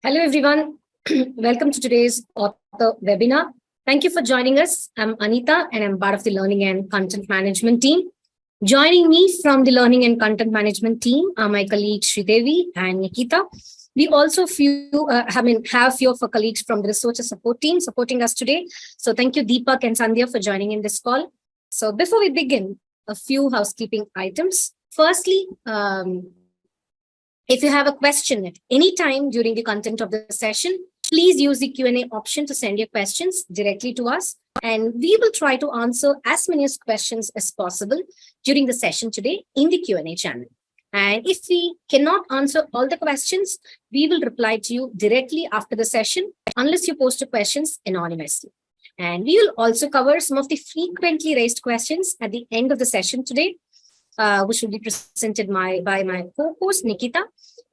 Hello, everyone. Welcome to today's author webinar. Thank you for joining us. I'm Anita, and I'm part of the Learning and Content Management team. Joining me from the Learning and Content Management team are my colleagues Sridevi and Nikita. We also have few of our colleagues from the research support team supporting us today. So thank you, Deepak and Sandhya, for joining in this call. So before we begin, a few housekeeping items. Firstly, if you have a question at any time during the content of the session, please use the Q&A option to send your questions directly to us, and we will try to answer as many questions as possible during the session today in the Q&A channel. And if we cannot answer all the questions, we will reply to you directly after the session, unless you post your questions anonymously. And we will also cover some of the frequently raised questions at the end of the session today, which will be presented by my co-host, Nikita.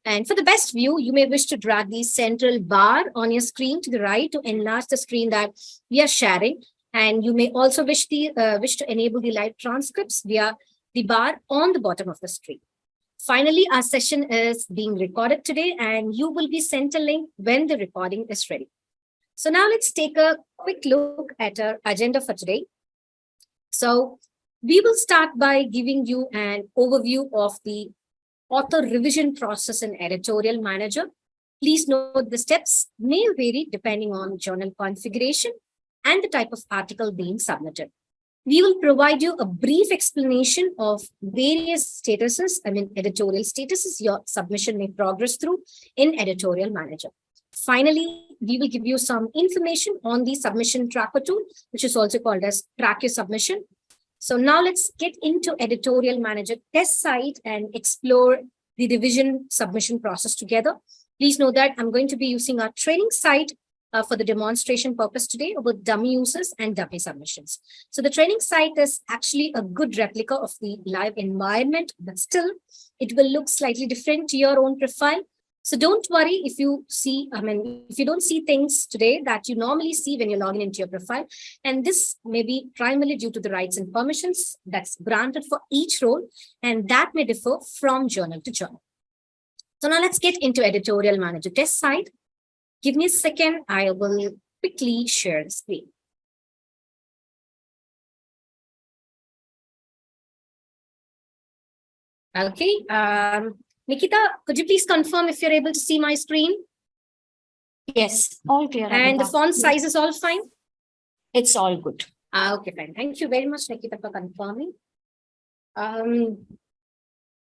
And for the best view, you may wish to drag the central bar on your screen to the right to enlarge the screen that we are sharing. And you may also wish to enable the live transcripts via the bar on the bottom of the screen. Finally, our session is being recorded today, and you will be sent a link when the recording is ready. So now let's take a quick look at our agenda for today. So we will start by giving you an overview of the author revision process in Editorial Manager. Please note the steps may vary depending on journal configuration and the type of article being submitted. We will provide you a brief explanation of various statuses, editorial statuses your submission may progress through in Editorial Manager. Finally, we will give you some information on the submission tracker tool, which is also called as Track Your Submission. So now let's get into Editorial Manager test site and explore the revision submission process together. Please know that I'm going to be using our training site for the demonstration purpose today about dummy users and dummy submissions. So the training site is actually a good replica of the live environment, but still it will look slightly different to your own profile. So don't worry if you see, if you don't see things today that you normally see when you're logging into your profile. And this may be primarily due to the rights and permissions that's granted for each role, and that may differ from journal to journal. So now let's get into Editorial Manager test site. Give me a second. I will quickly share the screen. Okay. Nikita, could you please confirm if you're able to see my screen? Yes, all clear. And the font size is all fine? It's all good. Okay, fine. Thank you very much, Nikita, for confirming.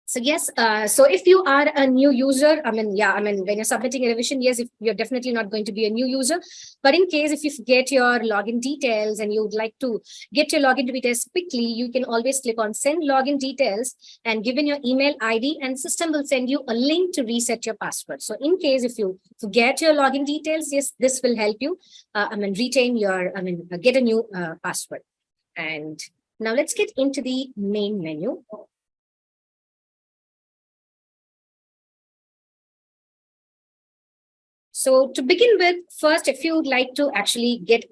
So yes, so if you are a new user, when you're submitting a revision, yes, if you're definitely not going to be a new user. But in case if you forget your login details and you would like to get your login to be tested quickly, you can always click on send login details and give in your email ID, and system will send you a link to reset your password. So in case if you forget your login details, yes, this will help you retain your, get a new password. And now let's get into the main menu. So to begin with, first, if you would like to actually get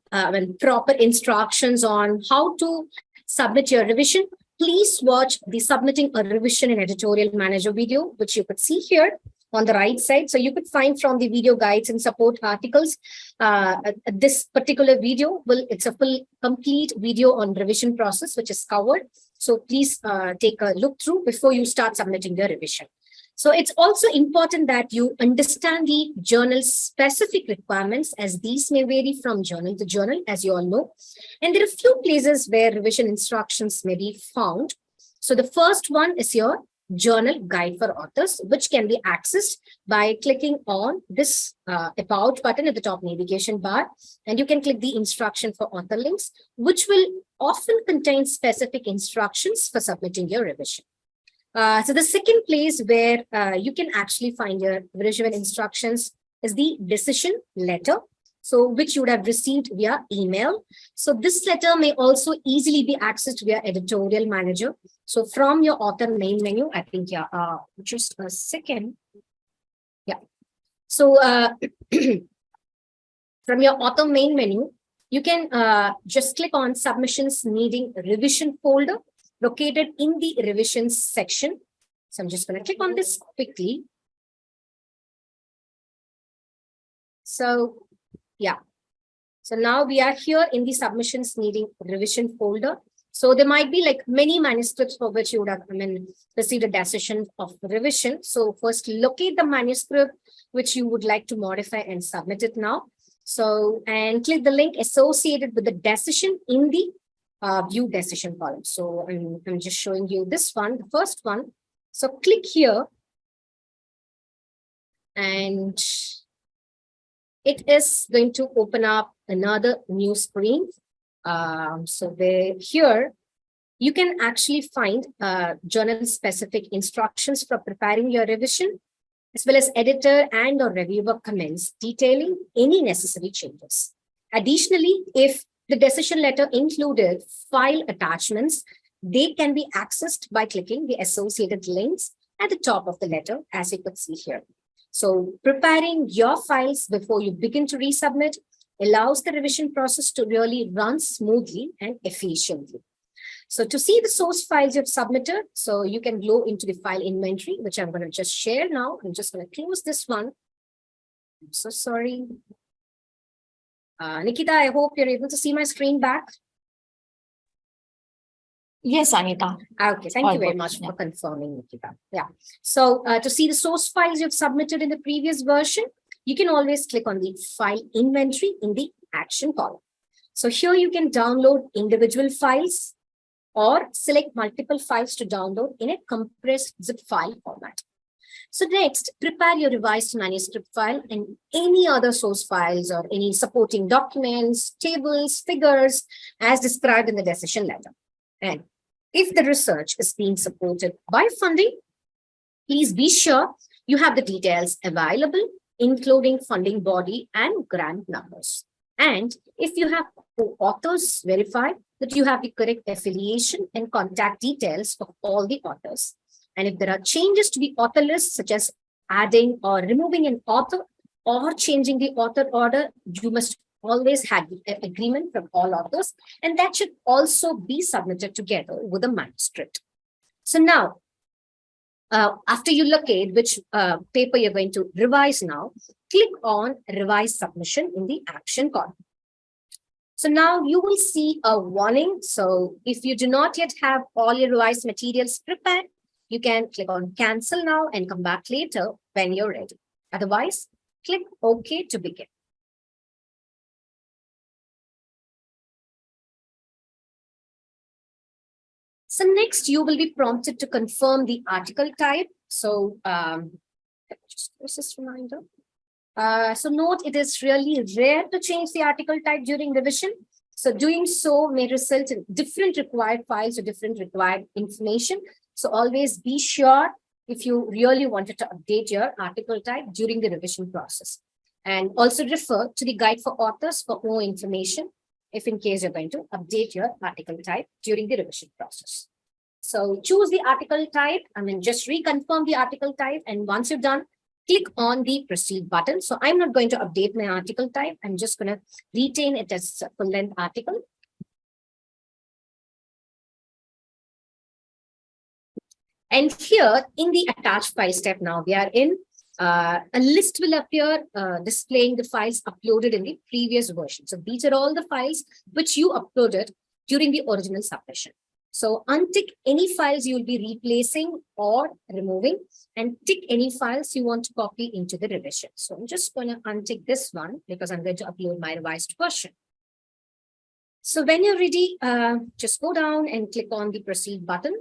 proper instructions on how to submit your revision, please watch the Submitting a Revision in Editorial Manager video, which you could see here on the right side. So you could find from the video guides and support articles. This particular video, it's a full complete video on revision process, which is covered. So please take a look through before you start submitting the revision. So it's also important that you understand the journal's specific requirements, as these may vary from journal to journal, as you all know. And there are a few places where revision instructions may be found. So the first one is your journal guide for authors, which can be accessed by clicking on this About button at the top navigation bar. And you can click the instruction for author links, which will often contain specific instructions for submitting your revision. So the second place where you can actually find your revision instructions is the decision letter, so which you would have received via email. So this letter may also easily be accessed via Editorial Manager. So from your author main menu, I think, just a second. Yeah. So from your author main menu, you can just click on submissions needing revision folder located in the revisions section. So I'm just going to click on this quickly. So yeah. So now we are here in the submissions needing revision folder. So there might be like many manuscripts for which you would have received a decision of revision. So first locate the manuscript which you would like to modify and submit it now. So and click the link associated with the decision in the view decision column. So I'm just showing you this one, the first one. So click here and it is going to open up another new screen. So here you can actually find journal-specific instructions for preparing your revision, as well as editor and or reviewer comments detailing any necessary changes. Additionally, if the decision letter included file attachments, they can be accessed by clicking the associated links at the top of the letter, as you could see here. So preparing your files before you begin to resubmit allows the revision process to really run smoothly and efficiently. So to see the source files you've submitted, so you can go into the file inventory, which I'm going to just share now. I'm just going to close this one. I'm so sorry. Nikita, I hope you're able to see my screen back. Yes, Anita. Okay, thank you very much for confirming, Nikita. Yeah. So to see the source files you've submitted in the previous version, you can always click on the file inventory in the action column. So here you can download individual files or select multiple files to download in a compressed zip file format. So next, prepare your revised manuscript file and any other source files or any supporting documents, tables, figures as described in the decision letter. And if the research is being supported by funding, please be sure you have the details available, including funding body and grant numbers. And if you have co-authors, verify that you have the correct affiliation and contact details of all the authors. And if there are changes to the author list, such as adding or removing an author or changing the author order, you must always have the agreement from all authors, and that should also be submitted together with the manuscript. So now, after you locate which paper you're going to revise now, click on Revise Submission in the action column. So now you will see a warning. So if you do not yet have all your revised materials prepared, you can click on Cancel now and come back later when you're ready. Otherwise, click OK to begin. So next, you will be prompted to confirm the article type. So just this reminder. So note, it is really rare to change the article type during revision. So doing so may result in different required files or different required information. So always be sure if you really wanted to update your article type during the revision process. And also refer to the guide for authors for more information if in case you're going to update your article type during the revision process. So choose the article type, just reconfirm the article type. And once you're done, click on the proceed button. So I'm not going to update my article type. I'm just going to retain it as a full length article. And here in the attached file step now, we are in a list will appear displaying the files uploaded in the previous version. So these are all the files which you uploaded during the original submission. So untick any files you will be replacing or removing, and tick any files you want to copy into the revision. So I'm just going to untick this one because I'm going to upload my revised version. So when you're ready, just go down and click on the proceed button.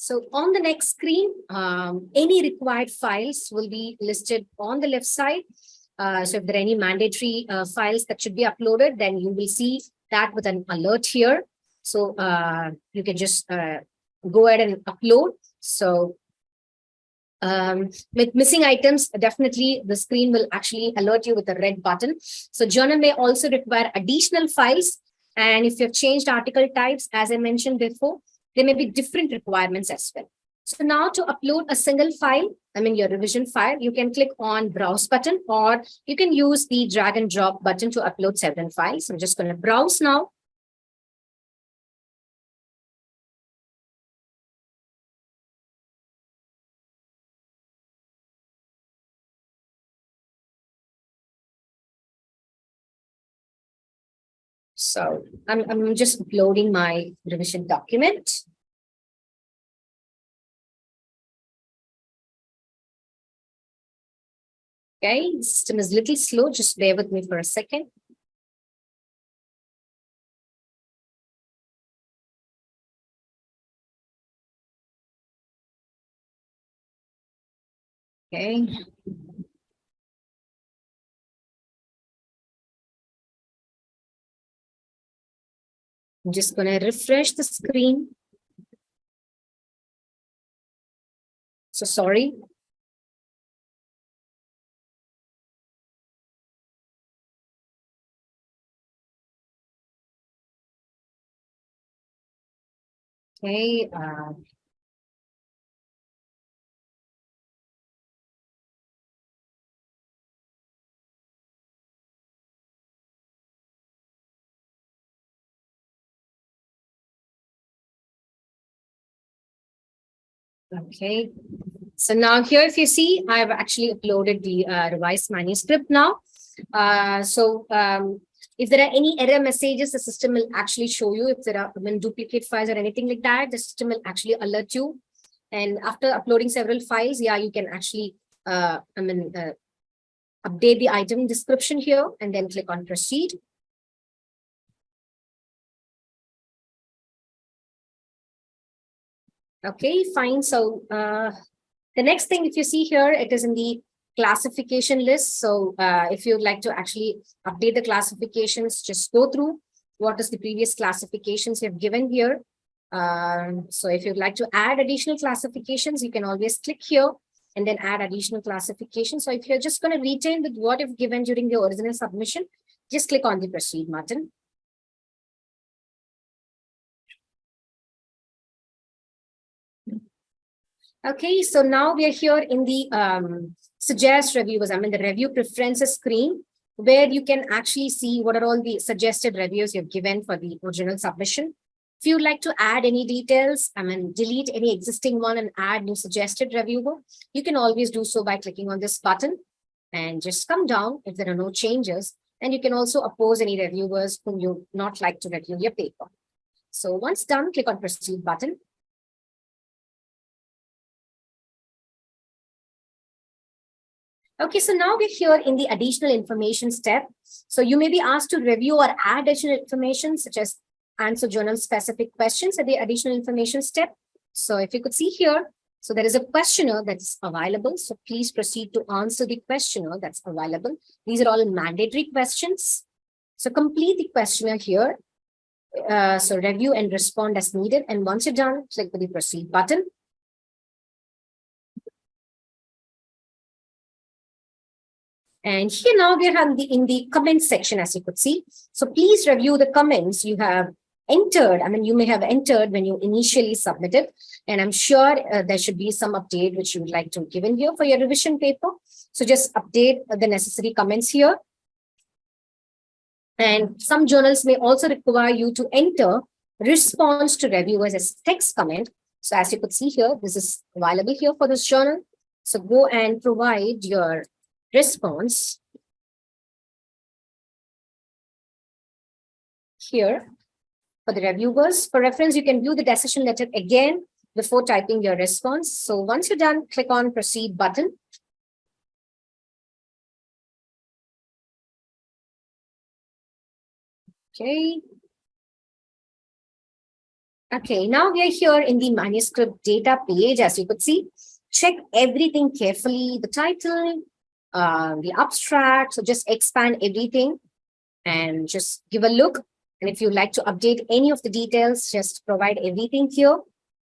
So on the next screen, any required files will be listed on the left side. So if there are any mandatory files that should be uploaded, then you will see that with an alert here. So you can just go ahead and upload. So with missing items, definitely the screen will actually alert you with a red button. So journal may also require additional files. And if you've changed article types, as I mentioned before, there may be different requirements as well. So now to upload a single file, your revision file, you can click on browse button, or you can use the drag and drop button to upload several files. I'm just going to browse now. So I'm just uploading my revision document. Okay, the system is a little slow. Just bear with me for a second. Okay. I'm just going to refresh the screen. So sorry. Okay. Okay. So now here, if you see, I've actually uploaded the revised manuscript now. If there are any error messages, the system will actually show you. If there are duplicate files or anything like that, the system will actually alert you. And after uploading several files, yeah, you can actually update the item description here and then click on proceed. Okay, fine. So the next thing, if you see here, it is in the classification list. So if you'd like to actually update the classifications, just go through what is the previous classifications you've given here. So if you'd like to add additional classifications, you can always click here and then add additional classifications. So if you're just going to retain with what you've given during the original submission, just click on the proceed button. Okay, so now we are here in the suggest reviews, the review preferences screen, where you can actually see what are all the suggested reviews you've given for the original submission. If you'd like to add any details, delete any existing one and add new suggested reviewer, you can always do so by clicking on this button and just come down if there are no changes. And you can also oppose any reviewers whom you not like to review your paper. So once done, click on proceed button. Okay, so now we're here in the additional information step. So you may be asked to review or add additional information such as answer journal specific questions at the additional information step. So if you could see here, so there is a questionnaire that's available. So please proceed to answer the questionnaire that's available. These are all mandatory questions. So complete the questionnaire here. So review and respond as needed. And once you're done, click the proceed button. And here now we are in the comments section, as you could see. So please review the comments you have entered. You may have entered when you initially submitted. And I'm sure there should be some update which you would like to give in here for your revision paper. So just update the necessary comments here. And some journals may also require you to enter response to reviewers as text comment. So as you could see here, this is available here for this journal. So go and provide your response here for the reviewers. For reference, you can view the decision letter again before typing your response. So once you're done, click on proceed button. Okay. Okay, now we are here in the manuscript data page, as you could see. Check everything carefully, the title, the abstract. So just expand everything and just give a look. And if you'd like to update any of the details, just provide everything here.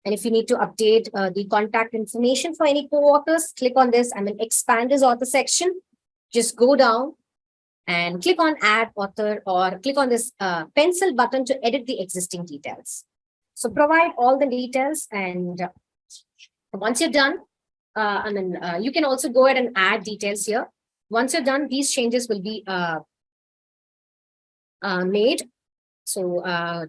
And if you need to update the contact information for any co-authors, click on this. Expand this author section. Just go down and click on add author or click on this pencil button to edit the existing details. So provide all the details, and once you're done, you can also go ahead and add details here. Once you're done, these changes will be made. So all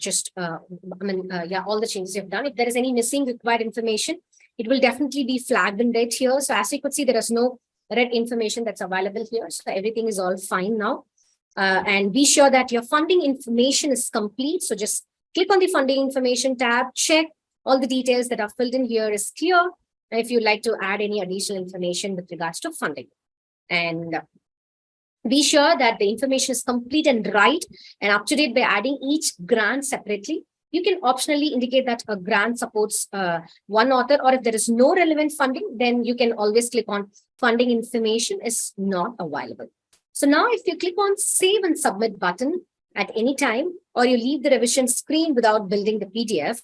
the changes you've done. If there is any missing required information, it will definitely be flagged in red here. So as you could see, there is no red information that's available here. So everything is all fine now. and be sure that your funding information is complete. So just click on the funding information tab, check all the details that are filled in here is clear. And if you'd like to add any additional information with regards to funding, and be sure that the information is complete and right and up to date by adding each grant separately. You can optionally indicate that a grant supports one author, or if there is no relevant funding, then you can always click on funding information is not available. So now if you click on save and submit button at any time, or you leave the revision screen without building the PDF,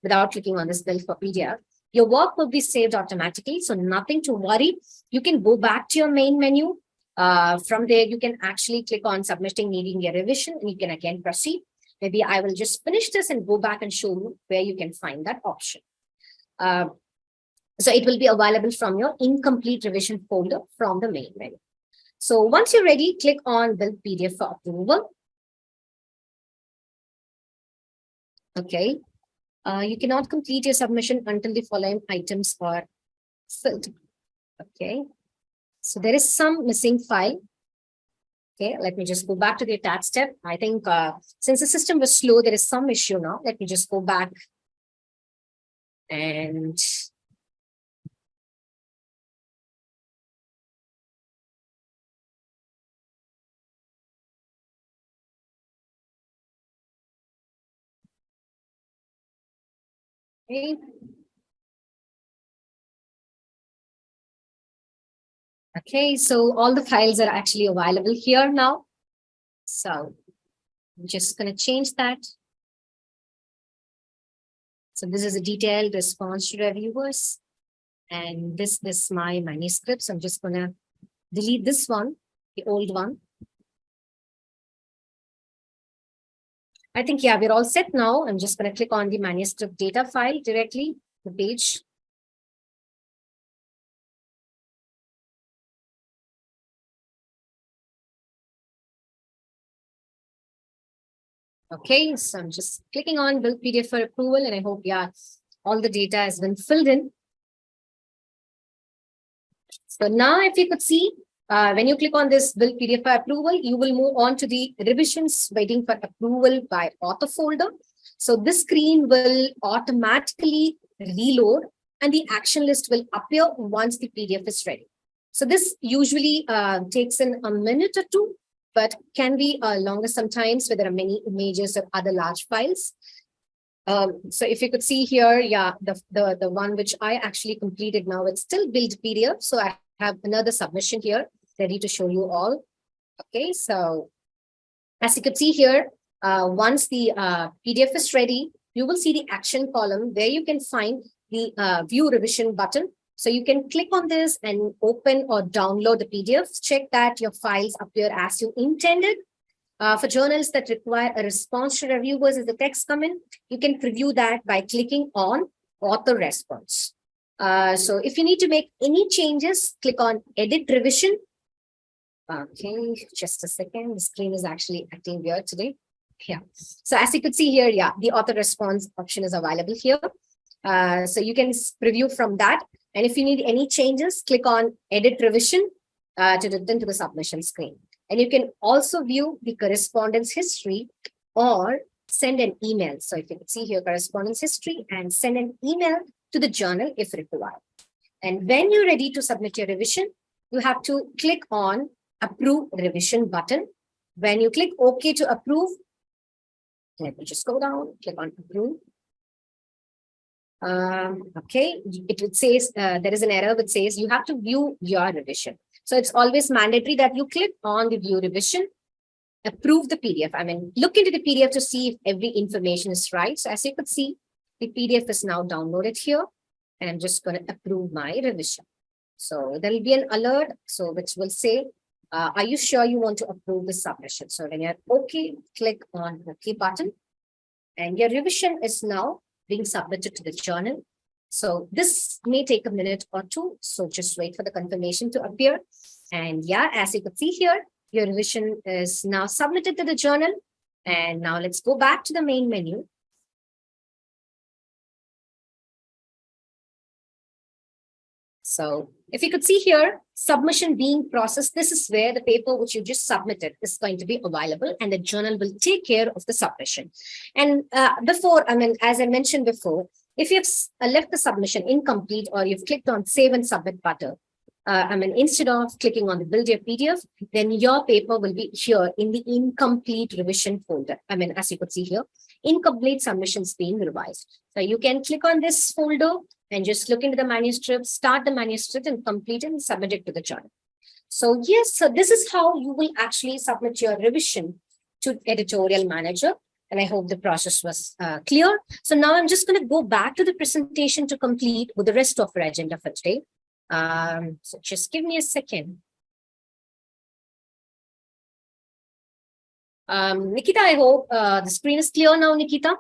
without clicking on this build for PDF, your work will be saved automatically. So nothing to worry. You can go back to your main menu. From there, you can actually click on submitting needing a revision, and you can again proceed. Maybe I will just finish this and go back and show you where you can find that option. So it will be available from your incomplete revision folder from the main menu. So once you're ready, click on build PDF for approval. Okay. You cannot complete your submission until the following items are filled. Okay. So there is some missing file. Okay, let me just go back to the attach step. I think since the system was slow, there is some issue now. Let me just go back and okay. Okay, so all the files are actually available here now. So I'm just going to change that. So this is a detailed response to reviewers. And this is my manuscript. So I'm just going to delete this one, the old one. I think, yeah, we're all set now. I'm just going to click on the manuscript data file directly, the page. Okay, so I'm just clicking on build PDF for approval, and I hope, yeah, all the data has been filled in. So now if you could see, when you click on this build PDF for approval, you will move on to the revisions waiting for approval by author folder. So this screen will automatically reload and the action list will appear once the PDF is ready. So this usually takes in a minute or two, but can be longer sometimes where there are many images or other large files. So if you could see here, yeah, the one which I actually completed now, it's still build PDF. So I have another submission here ready to show you all. Okay, so as you could see here, once the PDF is ready, you will see the action column where you can find the view revision button. So you can click on this and open or download the PDFs. Check that your files appear as you intended. For journals that require a response to reviewers as the text come in, you can preview that by clicking on author response. So if you need to make any changes, click on edit revision. Okay, just a second. The screen is actually acting weird today. Yeah. So as you could see here, yeah, the author response option is available here. So you can preview from that. And if you need any changes, click on edit revision to return to the submission screen. And you can also view the correspondence history or send an email. So if you can see here, correspondence history, and send an email to the journal if required. And when you're ready to submit your revision, you have to click on approve revision button. When you click OK to approve, let me just go down, click on approve. Okay, it says there is an error which says you have to view your revision. So it's always mandatory that you click on the view revision, approve the PDF. Look into the PDF to see if every information is right. So as you could see, the PDF is now downloaded here, and I'm just going to approve my revision. So there will be an alert, so which will say, are you sure you want to approve the submission? So when you're OK, click on OK button, and your revision is now being submitted to the journal. So this may take a minute or two. So just wait for the confirmation to appear. And yeah, as you can see here, your revision is now submitted to the journal. And now let's go back to the main menu. So if you could see here, submission being processed, this is where the paper which you just submitted is going to be available and the journal will take care of the submission. And as I mentioned before, if you've left the submission incomplete or you've clicked on save and submit button, instead of clicking on the build your PDF, then your paper will be here in the incomplete revision folder. As you could see here, incomplete submissions being revised. So you can click on this folder and just look into the manuscript, start the manuscript and complete it and submit it to the journal. So yes, so this is how you will actually submit your revision to Editorial Manager. And I hope the process was clear. So now I'm just going to go back to the presentation to complete with the rest of our agenda for today. So just give me a second. Nikita, I hope the screen is clear now, Nikita.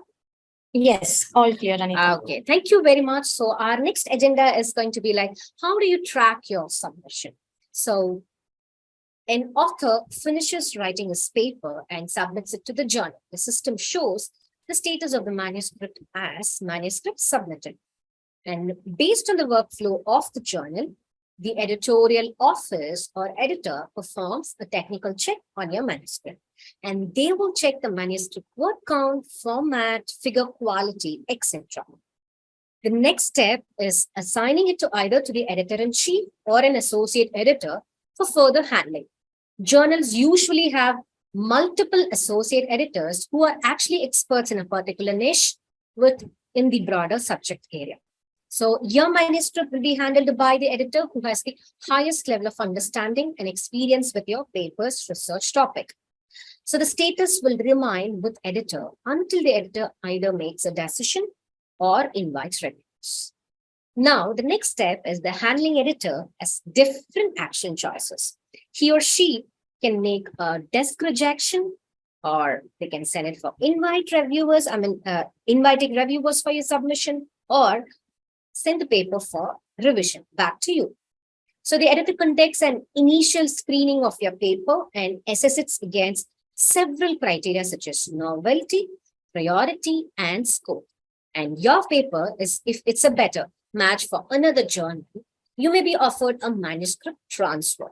Yes, all clear, Anita. Okay, thank you very much. So our next agenda is going to be like, how do you track your submission? So an author finishes writing his paper and submits it to the journal. The system shows the status of the manuscript as manuscript submitted. And based on the workflow of the journal, the editorial office or editor performs a technical check on your manuscript. And they will check the manuscript word count, format, figure quality, etc. The next step is assigning it to either to the editor-in-chief or an associate editor for further handling. Journals usually have multiple associate editors who are actually experts in a particular niche within the broader subject area. So your manuscript will be handled by the editor who has the highest level of understanding and experience with your paper's research topic. So the status will remain with editor until the editor either makes a decision or invites reviews. Now, the next step is the handling editor has different action choices. He or she can make a desk rejection, or they can send it for inviting reviewers for your submission, or send the paper for revision back to you. So the editor conducts an initial screening of your paper and assesses it against several criteria such as novelty, priority, and scope. And your paper is, if it's a better match for another journal, you may be offered a manuscript transfer.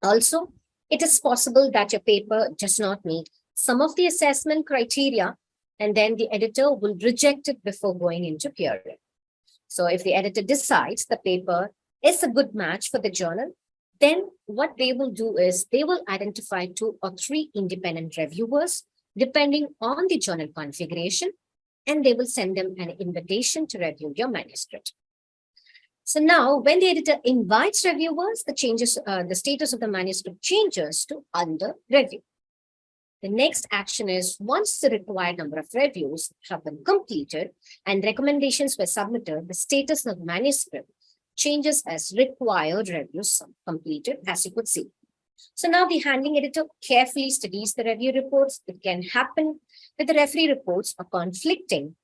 Also, it is possible that your paper does not meet some of the assessment criteria, and then the editor will reject it before going into peer review. So if the editor decides the paper is a good match for the journal, then what they will do is they will identify 2 or 3 independent reviewers, depending on the journal configuration, and they will send them an invitation to review your manuscript. So now when the editor invites reviewers, the status of the manuscript changes to under review. The next action is once the required number of reviews have been completed and recommendations were submitted, the status of the manuscript changes as required reviews completed, as you could see. So now the handling editor carefully studies the review reports. It can happen that the referee reports are conflicting,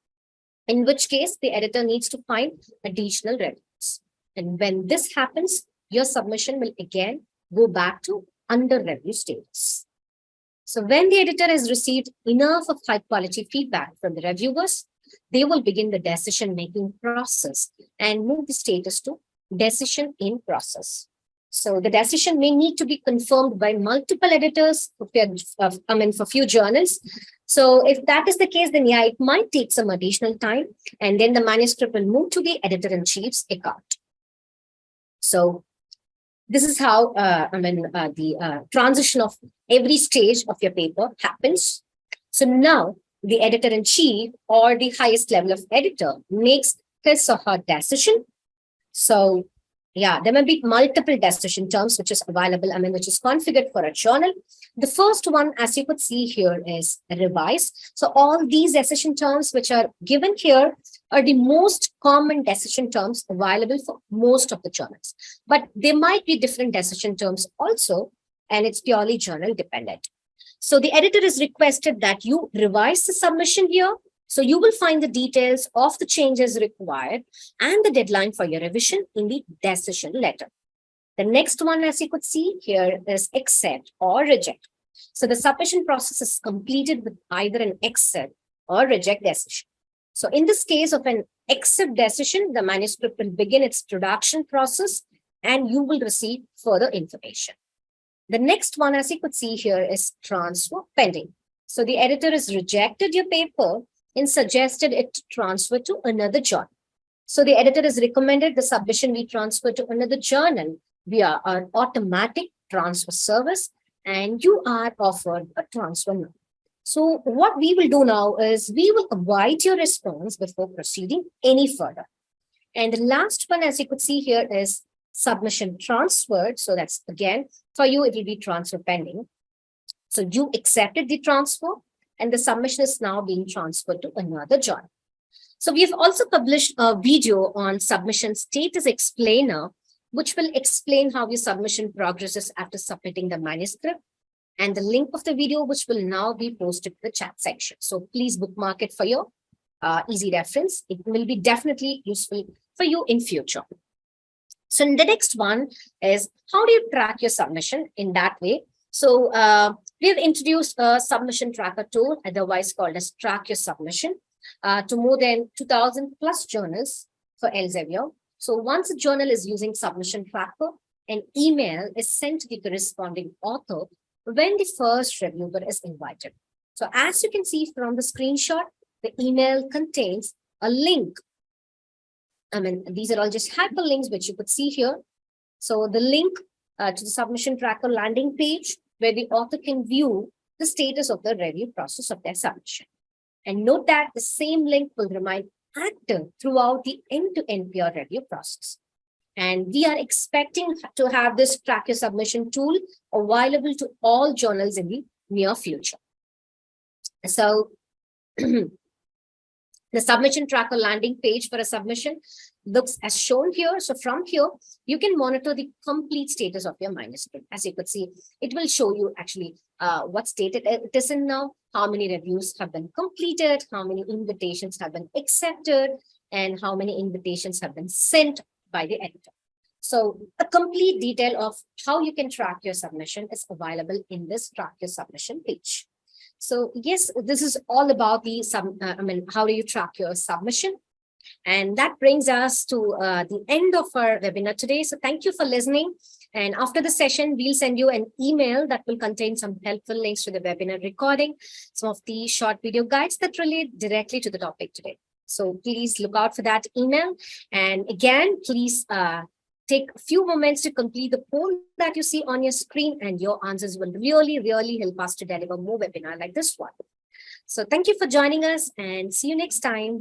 in which case the editor needs to find additional reviews. And when this happens, your submission will again go back to under review status. So when the editor has received enough of high quality feedback from the reviewers, they will begin the decision-making process and move the status to decision in process. So the decision may need to be confirmed by multiple editors for few journals. So if that is the case, then yeah, it might take some additional time, and then the manuscript will move to the editor-in-chief's account. So this is how the transition of every stage of your paper happens. So now the editor-in-chief or the highest level of editor makes his or her decision. So yeah, there may be multiple decision terms which is available, which is configured for a journal. The first one, as you could see here, is revise. So all these decision terms which are given here are the most common decision terms available for most of the journals. But there might be different decision terms also, and it's purely journal dependent. So the editor is requested that you revise the submission here. So you will find the details of the changes required and the deadline for your revision in the decision letter. The next one, as you could see here, is accept or reject. So the submission process is completed with either an accept or reject decision. So in this case of an accept decision, the manuscript will begin its production process and you will receive further information. The next one, as you could see here, is transfer pending. So the editor has rejected your paper and suggested it to transfer to another journal. So the editor has recommended the submission be transferred to another journal via an automatic transfer service, and you are offered a transfer now. So what we will do now is we will await your response before proceeding any further. And the last one, as you could see here, is submission transferred. So that's again, for you, it will be transfer pending. So you accepted the transfer and the submission is now being transferred to another journal. So we have also published a video on submission status explainer, which will explain how your submission progresses after submitting the manuscript, and the link of the video, which will now be posted to the chat section. So please bookmark it for your easy reference. It will be definitely useful for you in future. So the next one is, how do you track your submission in that way? So we have introduced a submission tracker tool, otherwise called as Track Your Submission, to more than 2,000 plus journals for Elsevier. So once a journal is using submission tracker, an email is sent to the corresponding author when the first reviewer is invited. So as you can see from the screenshot, the email contains a link. I mean, these are all just hyperlinks which you could see here. So the link to the submission tracker landing page where the author can view the status of the review process of their submission. And note that the same link will remain active throughout the end-to-end peer review process. And we are expecting to have this Track Your Submission tool available to all journals in the near future. So the submission tracker landing page for a submission looks as shown here. So from here, you can monitor the complete status of your manuscript. As you could see, it will show you actually what state it is in now, how many reviews have been completed, how many invitations have been accepted, and how many invitations have been sent by the editor. So a complete detail of how you can track your submission is available in this Track Your Submission page. So yes, this is all about the how do you track your submission? And that brings us to the end of our webinar today. So thank you for listening. And after the session, we'll send you an email that will contain some helpful links to the webinar recording, some of the short video guides that relate directly to the topic today. So please look out for that email. And again, please take a few moments to complete the poll that you see on your screen, and your answers will really, really help us to deliver more webinar like this one. So thank you for joining us and see you next time.